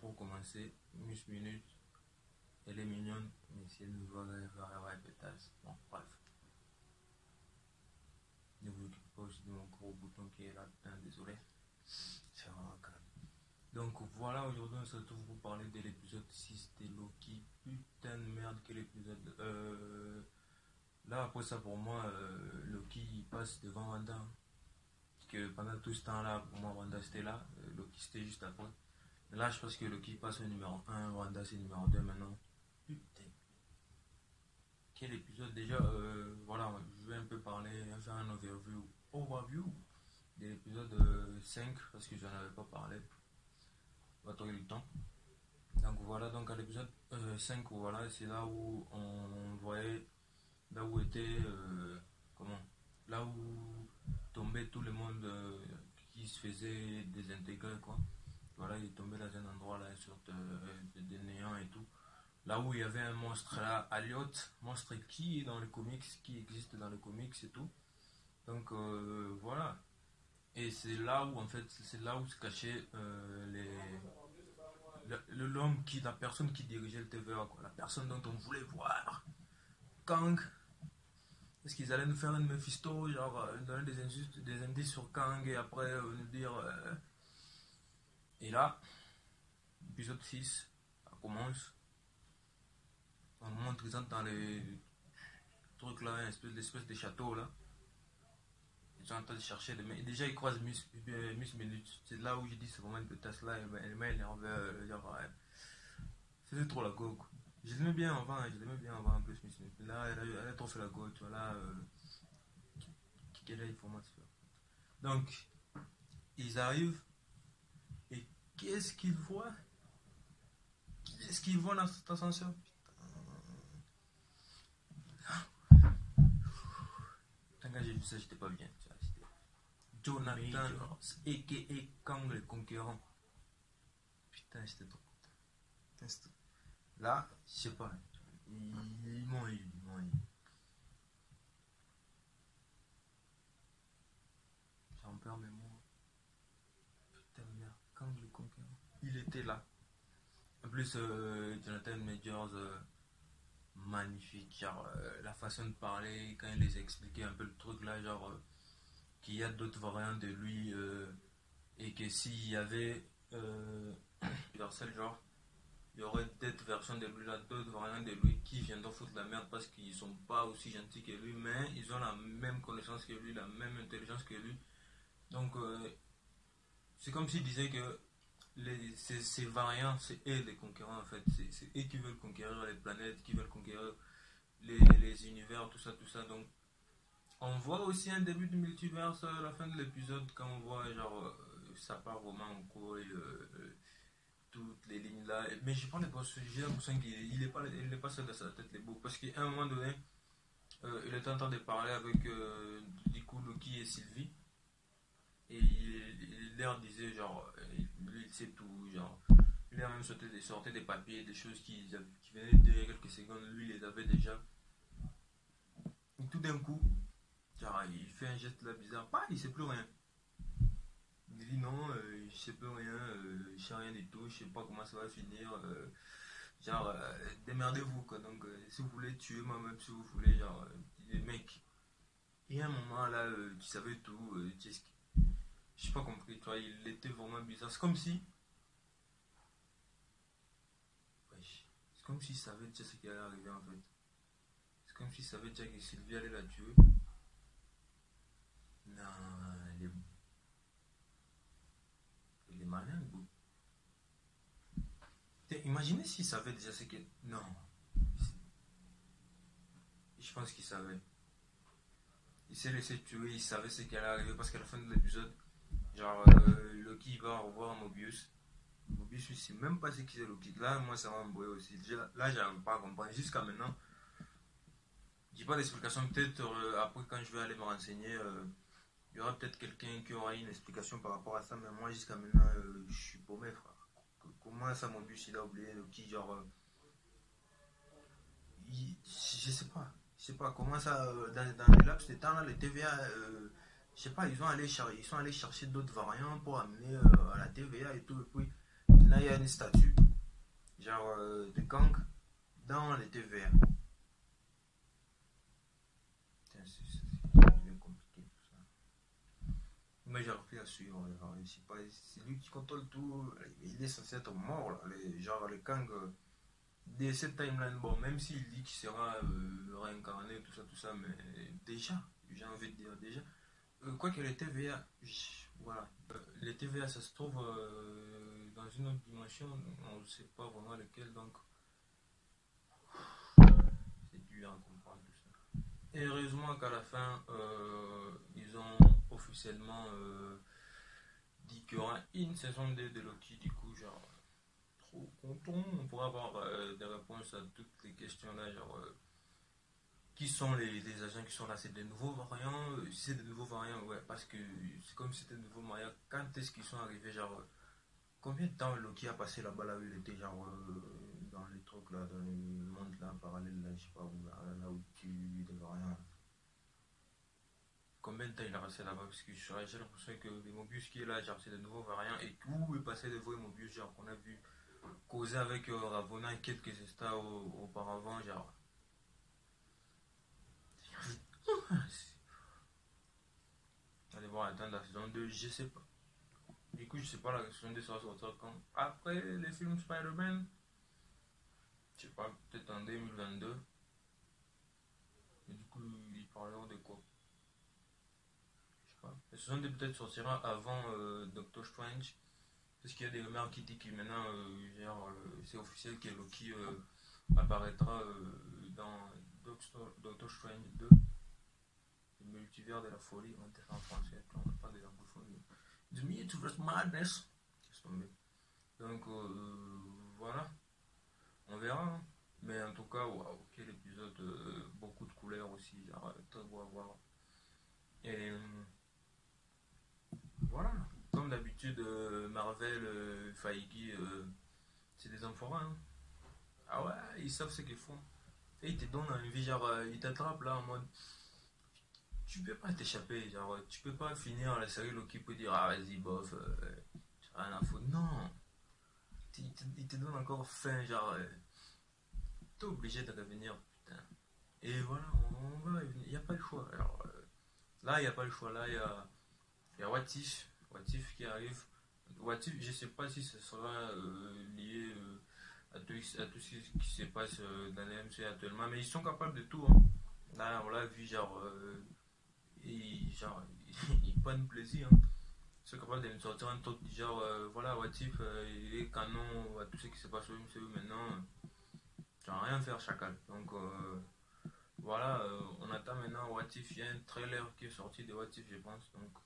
pour commencer, Mus Minute, elle est mignonne, mais si elle nous voit, elle va avoir un pétasse. Bon, bref. Ne vous occupez pas aussi de mon gros bouton qui est là, putain, désolé. C'est vraiment calme. Donc voilà, aujourd'hui on se retrouve pour parler de l'épisode 6 de Loki. Putain de merde, quel épisode. Là, après ça, pour moi, Loki il passe devant Wanda. Parce que pendant tout ce temps-là, pour moi, Wanda c'était là, Loki c'était juste après. Là, je pense que Loki passe au numéro 1, Wanda c'est numéro 2 maintenant. Putain. Quel épisode déjà, voilà, je vais un peu parler, faire un overview de l'épisode 5 parce que j'en avais pas parlé. On va trouver le temps. Donc voilà, donc à l'épisode 5, voilà, c'est là où on voyait, là où était, là où tombait tout le monde qui se faisait désintégrer, quoi. Voilà, il est tombé dans un endroit là, une sorte de néant et tout. Là où il y avait un monstre là, Elliot, monstre qui est dans les comics, qui existe dans les comics et tout. Donc voilà. Et c'est là où en fait, c'est là où se cachait l'homme qui, la personne qui dirigeait le TVA, quoi. La personne dont on voulait voir. Kang. Est-ce qu'ils allaient nous faire un Mephisto, genre nous donner des indices sur Kang et après nous dire. Et là, épisode 6, ça commence. On nous montre qu'ils entrent dans les trucs là, l'espèce de château là. Ils sont en train de chercher les mains. Déjà, ils croisent Miss Minute. C'est là où je dis c'est vraiment une pétasse là. Elle m'a énervé. C'était trop la go, quoi. Je l'aimais bien avant en plus, Miss Minute. Là, elle a trop fait la go, tu vois. Là, quelle information. Donc, ils arrivent. Et qu'est-ce qu'ils voient? Qu'est-ce qu'ils voient dans cet ascenseur? Quand j'ai vu ça, j'étais pas bien. Jonathan, a.k.a. Kang le conquérant. Putain, j'étais trop content. Là, je sais pas. Ils m'ont eu. J'en perds mes mots. Putain, merde. Kang le conquérant. Il était là. En plus, Jonathan Majors, magnifique. Genre, la façon de parler, quand il les a expliqué un peu le truc là, genre. Qu'il y a d'autres variantes de lui et que s'il y avait universel, genre il y aurait d'autres versions de lui là, d'autres variantes de lui qui viendront foutre la merde parce qu'ils sont pas aussi gentils que lui, mais ils ont la même connaissance que lui, la même intelligence que lui. Donc c'est comme s'il disait que ces variants, c'est eux les conquérants en fait, c'est eux qui veulent conquérir les planètes, qui veulent conquérir les univers, tout ça. Donc on voit aussi un début du multiverse à la fin de l'épisode quand on voit genre ça part vraiment en cours et toutes les lignes là. Mais je prends j'ai l'impression qu'il n'est pas seul dans sa tête les bouts parce qu'à un moment donné il était en train de parler avec du coup Loki et Sylvie et il leur disait genre lui il sait tout, genre il a même sorti des papiers, des choses qui venaient de quelques secondes, lui il les avait déjà. Et tout d'un coup genre, il fait un geste là bizarre, il sait plus rien. Il dit non, je sais plus rien, je sais rien du tout, je sais pas comment ça va finir. Démerdez-vous quoi. Donc, si vous voulez tuer moi-même, si vous voulez, genre, mec. Et à un moment là, tu savais tout, j'ai pas compris, tu vois, il était vraiment bizarre. C'est comme si. C'est comme s'il savait déjà ce qui allait arriver en fait. C'est comme s'il savait déjà que Sylvie allait la tuer. Non, il est malin, vous. Imaginez s'il savait déjà ce que. Non. Je pense qu'il savait. Il s'est laissé tuer, il savait ce qui allait arriver parce qu'à la fin de l'épisode, genre, Loki va revoir Mobius. Mobius, il sait même pas ce qui c'est Loki. Là, moi, ça m'a embrouillé aussi. Là, j'arrive pas à comprendre. Jusqu'à maintenant, j'ai pas d'explication. Peut-être après, quand je vais aller me renseigner. Il y aura peut-être quelqu'un qui aura une explication par rapport à ça, mais moi jusqu'à maintenant je suis paumé, frère. Comment ça, mon bus il a oublié qui, genre. Je sais pas comment ça, dans les laps de temps là, les TVA, je sais pas, ils sont allés chercher d'autres variants pour amener à la TVA et tout, et puis Là, il y a une statue, genre de Kang, dans les TVA. C'est bien compliqué tout ça. Mais j'arrive plus à suivre. Je sais pas, c'est lui qui contrôle tout. Il est censé être mort là. Genre le Kang de cette timeline. Bon, même s'il dit qu'il sera réincarné, tout ça, mais déjà, j'ai envie de dire déjà. Quoi que les TVA, voilà. Les TVA, ça se trouve dans une autre dimension. On ne sait pas vraiment lequel, donc c'est dur à comprendre tout ça. Et heureusement qu'à la fin, ils ont officiellement dit qu'il y aura une saison 2 de Loki. Du coup, genre, trop content. On pourra avoir des réponses à toutes les questions là, genre. Qui sont les agents qui sont là? C'est des nouveaux variants? Si c'est des nouveaux variants, ouais, parce que c'est comme si c'était des nouveaux variants. Quand est-ce qu'ils sont arrivés? Genre, combien de temps Loki a passé là-bas là où il était, genre, dans les trucs là, dans le monde là, parallèle là, je sais pas où, là où tu des variants. Combien de temps il a resté là-bas? Parce que j'ai l'impression que les Mobius qui est là, genre, c'est des nouveaux variants. Et où est passé le vrai Mobius, genre, qu'on a vu causer avec Ravonna quelques instants auparavant, genre. Allez voir attendre la saison 2, je sais pas. Du coup, je sais pas la saison 2 sera sortir quand. Après les films Spider-Man, je sais pas, peut-être en 2022. Et du coup, ils parleront de quoi? Je sais pas. La saison 2 peut-être sortira avant Doctor Strange. Parce qu'il y a des rumeurs qui disent que maintenant, c'est officiel que Loki apparaîtra dans Doctor Strange 2. Le multivers de la folie, on était en français, on n'a pas des anglophones. The Multiverse Madness. Donc voilà, on verra. Hein. Mais en tout cas, waouh, quel épisode, beaucoup de couleurs aussi, genre, très beau à voir. Et voilà, comme d'habitude, Marvel, Feige, c'est des enfoirés. Hein. Ah ouais, ils savent ce qu'ils font. Et ils te donnent une vie, genre, ils t'attrapent là en mode. Tu peux pas t'échapper, genre, tu peux pas finir la série Loki pour dire ah vas-y bof, rien à foutre. Non, il te donne encore faim, genre, t'es obligé de revenir, putain. Et voilà, on va, il n'y a pas le choix. Alors, là, il n'y a pas le choix, là, il y a What If qui arrive. What If, je sais pas si ce sera lié à tout ce qui se passe dans les MC actuellement, mais ils sont capables de tout. Hein. Là, on l'a vu, genre. Genre, ils prennent plaisir. Hein. Ils sont capables de nous sortir un truc du genre, voilà, What If, il est canon à tout ce qui se passe au MCU maintenant. Tu vas rien faire, chacal. Donc, voilà, on attend maintenant What If. Il y a un trailer qui est sorti de What If, je pense. Donc,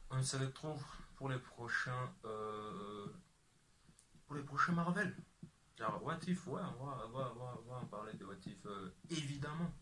on se retrouve pour les prochains, Marvel. Genre, What If, ouais, on va en parler de What If, évidemment.